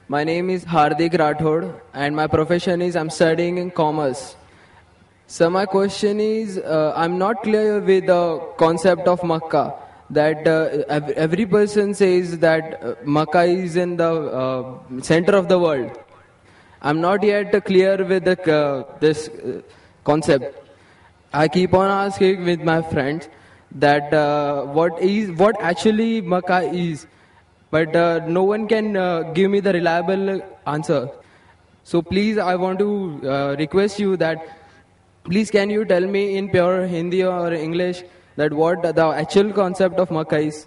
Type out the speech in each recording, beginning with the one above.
My name is Hardik Rathod and my profession is I'm studying in commerce. So my question is, I'm not clear with the concept of Makkah. That every person says that Makkah is in the center of the world. I'm not yet clear with this concept. I keep on asking with my friends that what actually Makkah is, but no one can give me the reliable answer. So please, I want to request you that please can you tell me in pure Hindi or English that what the actual concept of Makkah is?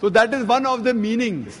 So that is one of the meanings.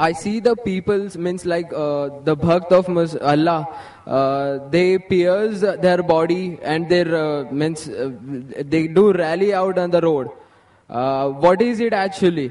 I see the peoples means like the bhakt of Allah. They pierce their body and their they do rally out on the road. What is it actually?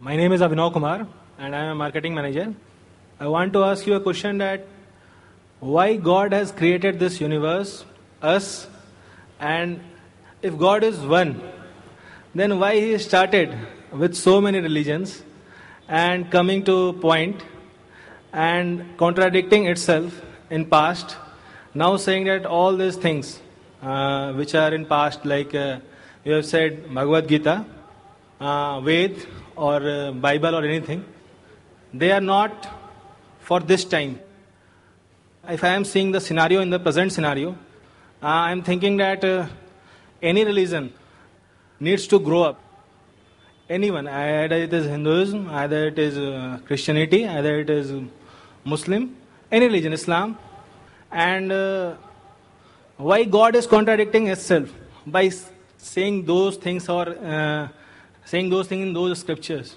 My name is Abhinav Kumar and I am a marketing manager. I want to ask you a question that why God has created this universe, us, and if God is one, then why He started with so many religions and coming to point and contradicting itself in past, now saying that all these things which are in past, like you have said Bhagavad Gita, Ved or Bible or anything, they are not for this time. If I am seeing the scenario in the present scenario, I am thinking that any religion needs to grow up. Anyone, either it is Hinduism, either it is Christianity, either it is Muslim, any religion, Islam. And why God is contradicting itself by saying those things or saying those things in those scriptures?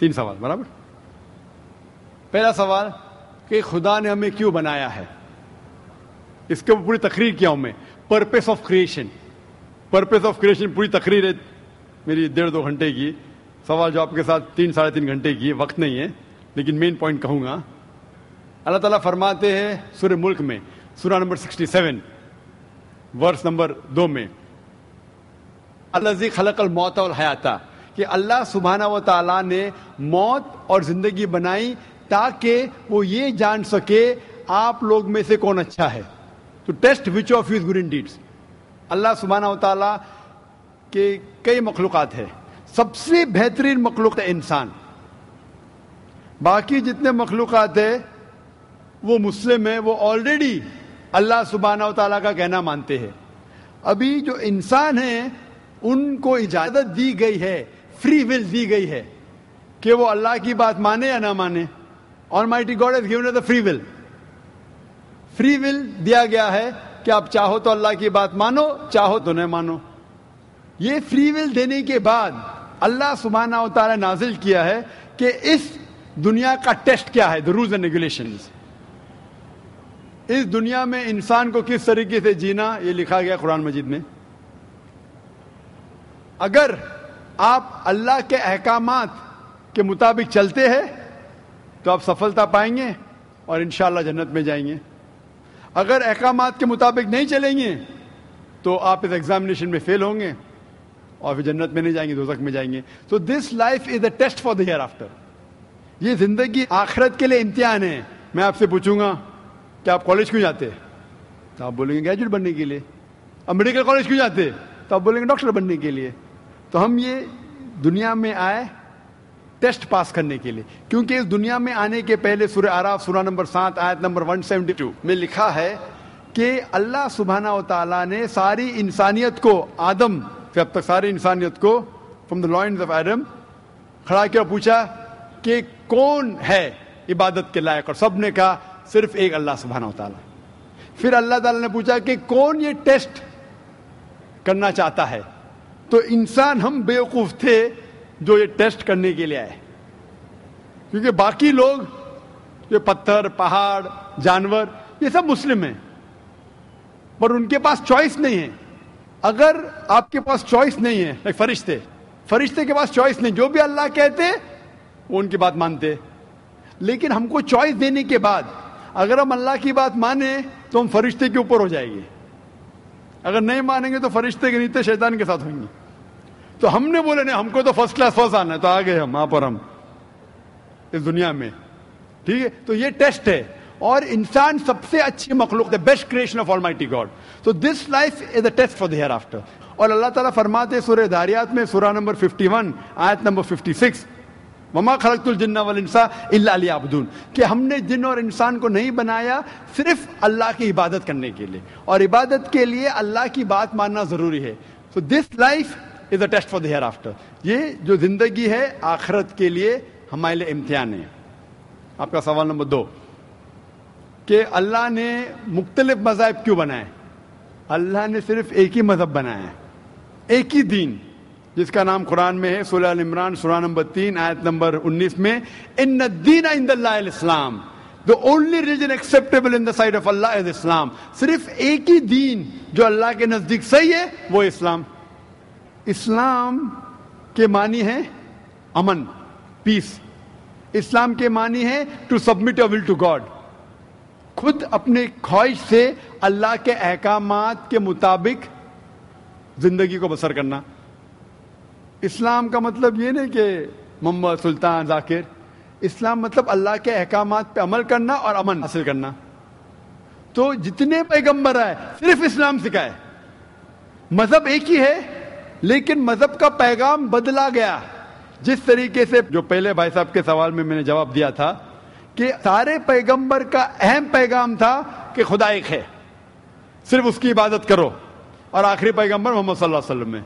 3 سوال برابر. پہلا سوال کہ خدا نے ہمیں کیوں بنایا ہے, اس کے اوپر پوری تقریر کیا ہوں میں. Purpose of creation, purpose of creation پوری تقریر ہے میری 1.5-2 گھنٹے کی. سوال جواب کے ساتھ 3-3.5 گھنٹے کی, وقت نہیں ہے, لیکن مین پوائنٹ کہوں گا. اللہ تعالیٰ فرماتے ہیں سورہ ملک میں, سورہ نمبر 67 ورس نمبر 2 میں, الذی خلق الموت والحیات, کہ اللہ سبحانہ و تعالیٰ نے موت اور زندگی بنائی تاکہ وہ یہ جان سکے آپ لوگ میں سے کون اچھا ہے, to test which of you is good in deeds. Allah سبحانہ و تعالیٰ کے کئی مخلوقات ہیں, سب سے بہترین مخلوق ہے انسان. باقی جتنے مخلوقات ہیں وہ مسلم ہیں, وہ آلریڈی اللہ سبحانہ و تعالیٰ کا کہنا مانتے ہیں. ابھی جو انسان ہیں ان کو اجازت دی گئی ہے, فری ول دی گئی ہے کہ وہ اللہ کی بات مانے یا نہ مانے. Almighty God has given us the free will. Free will دیا گیا ہے کہ آپ چاہو تو اللہ کی بات مانو, چاہو تو نہ مانو. یہ فری ول دینے کے بعد اللہ سبحانہ و تعالیٰ نازل کیا ہے کہ اس دنیا کا ٹیسٹ کیا ہے, the rules and regulations. اس دنیا میں انسان کو کس طریقے سے جینا, یہ لکھا گیا قرآن مجید میں. اگر آپ اللہ کے احکامات کے مطابق چلتے ہیں تو آپ سفلتا پائیں گے اور انشاءاللہ جنت میں جائیں گے. اگر احکامات کے مطابق نہیں چلیں گے تو آپ اس ایگزامینیشن میں فیل ہوں گے اور پھر جنت میں نہیں جائیں گے, دوزخ میں جائیں گے. So this life is a test for the ہیئر آفٹر. یہ زندگی آخرت کے لیے امتحان ہے. میں آپ سے پوچھوں گا کہ آپ کالج کیوں جاتے, تو آپ بولیں گے گریجویٹ بننے کے لیے. اب میڈیکل کالج کیوں جاتے, تو آپ بولیں گے ڈاکٹر بننے کے لیے. تو ہم یہ دنیا میں آئے ٹیسٹ پاس کرنے کے لیے, کیونکہ اس دنیا میں آنے کے پہلے سورہ اعراف سورہ نمبر 7 آیت نمبر 172 میں لکھا ہے کہ اللہ سبحانہ و تعالیٰ نے ساری انسانیت کو, آدم سے اب تک ساری انسانیت کو from the lines of Adam کھڑا کیا, پوچھا کہ کون ہے عبادت کے لائق, اور سب نے کہا صرف ایک اللہ سبحانہ و تعالیٰ. پھر اللہ تعالیٰ نے پوچھا کہ کون یہ ٹیسٹ کرنا چاہتا ہے, تو انسان ہم بیوقوف تھے جو یہ ٹیسٹ کرنے کے لیے آئے, کیونکہ باقی لوگ جو پتھر, پہاڑ, جانور, یہ سب مسلم ہیں, پر ان کے پاس چوائس نہیں ہے. اگر آپ کے پاس چوائس نہیں ہے, فرشتے کے پاس چوائس نہیں, جو بھی اللہ کہتے وہ ان کی بات مانتے. لیکن ہم کو چوائس دینے کے بعد اگر ہم اللہ کی بات مانیں تو ہم فرشتے کے اوپر ہو جائیں گے, اگر نہیں مانیں گے تو فرشتے کے نیچے شیطان کے ساتھ ہوئیں گے. تو ہم نے بولے نہیں, ہم کو تو فرسٹ کلاس فرسٹ آنا ہے, تو آ گئے ہم وہاں پر, ہم اس دنیا میں. ٹھیک ہے, تو یہ ٹیسٹ ہے, اور انسان سب سے اچھی مخلوق ہے, best creation of almighty God. تو this life is a test for the ہیئر آفٹر. اور اللہ تعالیٰ فرماتے سورہ داریات میں سورہ نمبر 51 آیت نمبر 56, وما خلقت الجن والانس الا لیعبدون, کہ ہم نے جن اور انسان کو نہیں بنایا صرف اللہ کی عبادت کرنے کے لیے, اور عبادت کے لیے اللہ کی بات ماننا ضروری ہے. So this life is a test for the hereafter. یہ جو زندگی ہے آخرت کے لیے ہمارے لیے امتحان ہے. آپ کا سوال نمبر 2 کہ اللہ نے مختلف مذاہب کیوں بنائے. اللہ نے صرف ایک ہی مذہب بنایا ہے, ایک ہی دین, جس کا نام قرآن میں ہے سورہ ال عمران سورہ نمبر 3 آیت نمبر 19 میں, ان الدین عند اللہ الاسلام, the only religion acceptable in the sight of Allah is Islam. صرف ایک ہی دین جو اللہ کے نزدیک صحیح ہے وہ اسلام. اسلام کے معنی ہے امن, پیس. اسلام کے معنی ہے to submit your will to God, خود اپنے خواہش سے اللہ کے احکامات کے مطابق زندگی کو بسر کرنا. اسلام کا مطلب یہ نہیں کہ محمد سلطان ذاکر, اسلام مطلب اللہ کے احکامات پہ عمل کرنا اور امن حاصل کرنا. تو جتنے پیغمبر آئے صرف اسلام سکھائے. مذہب ایک ہی ہے لیکن مذہب کا پیغام بدلا گیا. جس طریقے سے جو پہلے بھائی صاحب کے سوال میں نے جواب دیا تھا کہ سارے پیغمبر کا اہم پیغام تھا کہ خدا ایک ہے, صرف اس کی عبادت کرو, اور آخری پیغمبر محمد صلی اللہ علیہ وسلم میں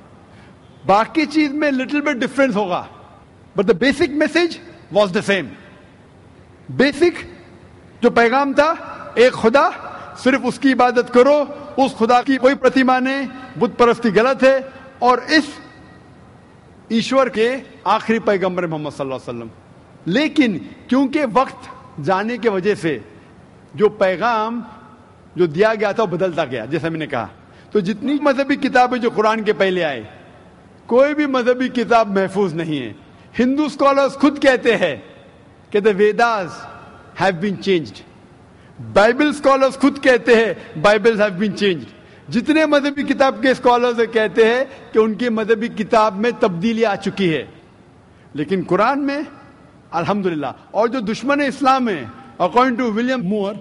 باقی چیز میں لٹل بٹ ڈفرینس ہوگا, but the basic message was the same. Basic جو پیغام تھا ایک خدا, صرف اس کی عبادت کرو, اس خدا کی کوئی پرتیما نہیں, بت پرستی غلط ہے, اور اس ایشور کے آخری پیغمبر محمد صلی اللہ علیہ وسلم. لیکن کیونکہ وقت جانے کی وجہ سے جو پیغام جو دیا گیا تھا وہ بدلتا گیا, جیسا میں نے کہا. تو جتنی مذہبی کتابیں جو قرآن کے پہلے آئے, کوئی بھی مذہبی کتاب محفوظ نہیں ہے. ہندو اسکالرز خود کہتے ہیں کہ the Vedas have been changed. Bible scholars خود کہتے ہیں بائبل have been changed. جتنے مذہبی کتاب کے اسکالرز کہتے ہیں کہ ان کی مذہبی کتاب میں تبدیلی آ چکی ہے. لیکن قرآن میں الحمدللہ. اور جو دشمن اسلام ہے, اکارڈنگ ٹو ولیم مور,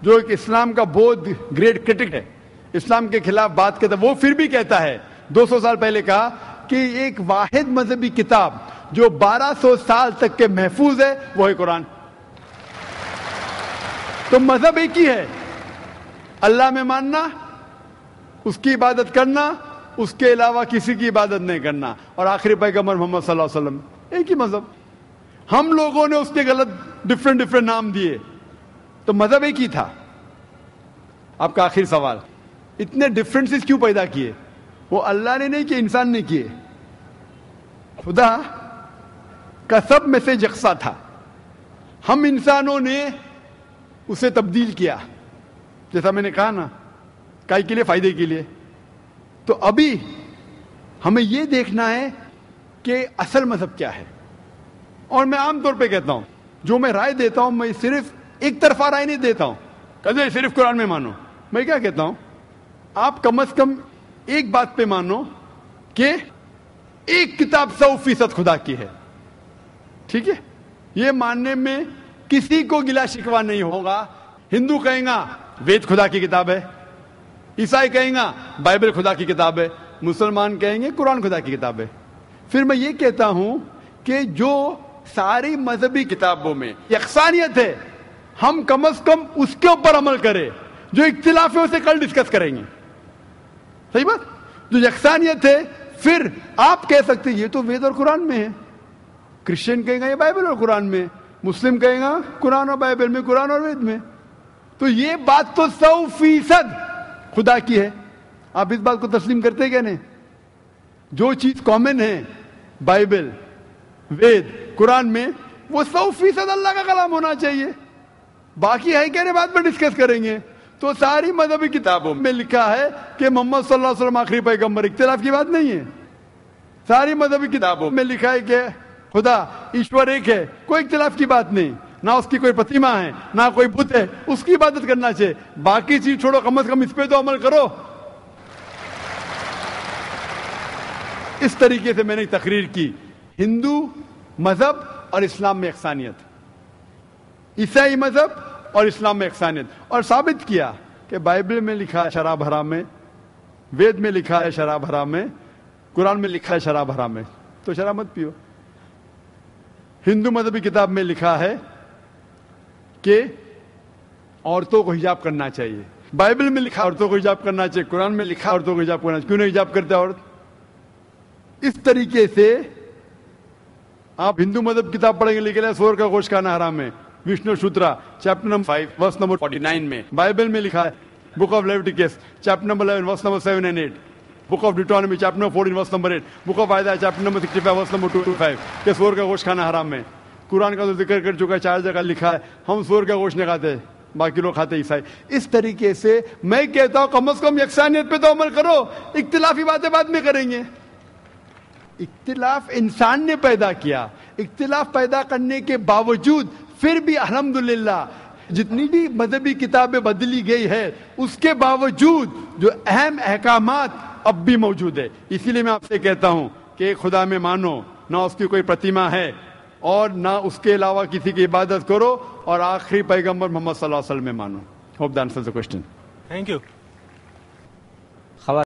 جو ایک اسلام کا بہت گریٹ کرٹک ہے, اسلام کے خلاف بات کرتا ہے, وہ پھر بھی کہتا ہے 200 سال پہلے کہا کہ ایک واحد مذہبی کتاب جو 1200 سال تک کے محفوظ ہے وہ ہے قرآن. تو مذہب ایک ہی ہے, اللہ میں ماننا, اس کی عبادت کرنا, اس کے علاوہ کسی کی عبادت نہیں کرنا, اور آخری پیغمبر محمد صلی اللہ علیہ وسلم. ایک ہی مذہب. ہم لوگوں نے اس کے غلط ڈفرینٹ نام دیے, تو مذہب ایک ہی تھا. آپ کا آخری سوال, اتنے ڈفرینسز کیوں پیدا کیے؟ وہ اللہ نے نہیں کیے, انسان نے کیے. خدا کا سب میں سے یکساں تھا, ہم انسانوں نے اسے تبدیل کیا, جیسا میں نے کہا نا, کائی کے لیے, فائدے کے لیے. تو ابھی ہمیں یہ دیکھنا ہے کہ اصل مذہب کیا ہے. اور میں عام طور پہ کہتا ہوں, جو میں رائے دیتا ہوں, میں صرف ایک طرفہ رائے نہیں دیتا ہوں کہ صرف قرآن میں مانو. میں کیا کہتا ہوں, آپ کم از کم ایک بات پہ مانو کہ ایک کتاب 100% خدا کی ہے. ٹھیک ہے, یہ ماننے میں کسی کو گلا شکوا نہیں ہوگا. ہندو کہیں گا وید خدا کی کتاب ہے, عیسائی کہیں گا بائبل خدا کی کتاب ہے, مسلمان کہیں گے قرآن خدا کی کتاب ہے. پھر میں یہ کہتا ہوں کہ جو ساری مذہبی کتابوں میں یکسانیت ہے, ہم کم از کم اس کے اوپر عمل کریں. جو اختلاف ہے اسے کل ڈسکس کریں گے. صحیح بات. جو یکسانیت ہے, پھر آپ کہہ سکتے یہ تو وید اور قرآن میں ہے, کرسچن کہیں گا یہ بائبل اور قرآن میں, مسلم کہیں گا قرآن اور بائبل میں, قرآن اور وید میں. تو یہ بات تو 100% خدا کی ہے. آپ اس بات کو تسلیم کرتے کیا نہیں؟ جو چیز کامن ہے بائبل, وید, قرآن میں, وہ 100% اللہ کا کلام ہونا چاہیے. باقی ہے کہنے بعد میں ڈسکس کریں گے. تو ساری مذہبی کتابوں میں لکھا ہے کہ محمد صلی اللہ علیہ وسلم آخری پیغمبر, اختلاف کی بات نہیں ہے. ساری مذہبی کتابوں میں لکھا ہے کہ خدا ایشور ایک ہے, کوئی اختلاف کی بات نہیں. نہ اس کی کوئی پرتیما ہے, نہ کوئی بت ہے, اس کی عبادت کرنا چاہیے. باقی چیز چھوڑو, کم از کم اس پہ تو عمل کرو. اس طریقے سے میں نے تقریر کی, ہندو مذہب اور اسلام میں یکسانیت, عیسائی مذہب اور اسلام میں یکسانیت, اور ثابت کیا کہ بائبل میں لکھا ہے شراب حرام ہے, وید میں لکھا ہے شراب حرام ہے, قرآن میں لکھا ہے شراب حرام ہے, تو شراب مت پیو. ہندو مذہبی کتاب میں لکھا ہے کہ عورتوں کو حجاب کرنا چاہیے, بائبل میں لکھا عورتوں کو حجاب کرنا چاہیے, قرآن میں لکھا عورتوں کو حجاب کرنا چاہیے. کیوں نہیں حجاب کرتے عورت؟ اس طریقے سے آپ ہندو مذہب کتاب پڑھیں گے, لکھا ہے سور کا گوشت کھانا حرام ہے, وشنو شوترا چیپٹر نمبر 5 ورس نمبر 49 میں. بائبل میں لکھا ہے book of Leviticus chapter number 11 verse number 7 and 8, book of Deuteronomy chapter number 14 verse number 8, book of Isaiah chapter number 65 verse number 2 to 5 کہ سور کا گوشت کھانا حرام ہے. قرآن کا تو ذکر کر چکا ہے, 4 جگہ لکھا ہے ہم سور کا گوشت نہیں کھاتے, باقی لوگ کھاتے عیسائی. اس طریقے سے میں کہتا ہوں کم از کم یکسانیت پہ تو عمل کرو, اختلافی باتیں بعد میں کریں گے. اختلاف انسان نے پیدا کیا, اختلاف پیدا کرنے کے باوجود پھر بھی الحمدللہ جتنی بھی مذہبی کتابیں بدلی گئی ہے, اس کے باوجود جو اہم احکامات اب بھی موجود ہے. اسی لیے میں آپ سے کہتا ہوں کہ ایک خدا میں مانو, نہ اس کی کوئی پرتیما ہے اور نہ اس کے علاوہ کسی کی عبادت کرو, اور آخری پیغمبر محمد صلی اللہ علیہ وسلم میں مانو. Hope that answers the question. Thank you.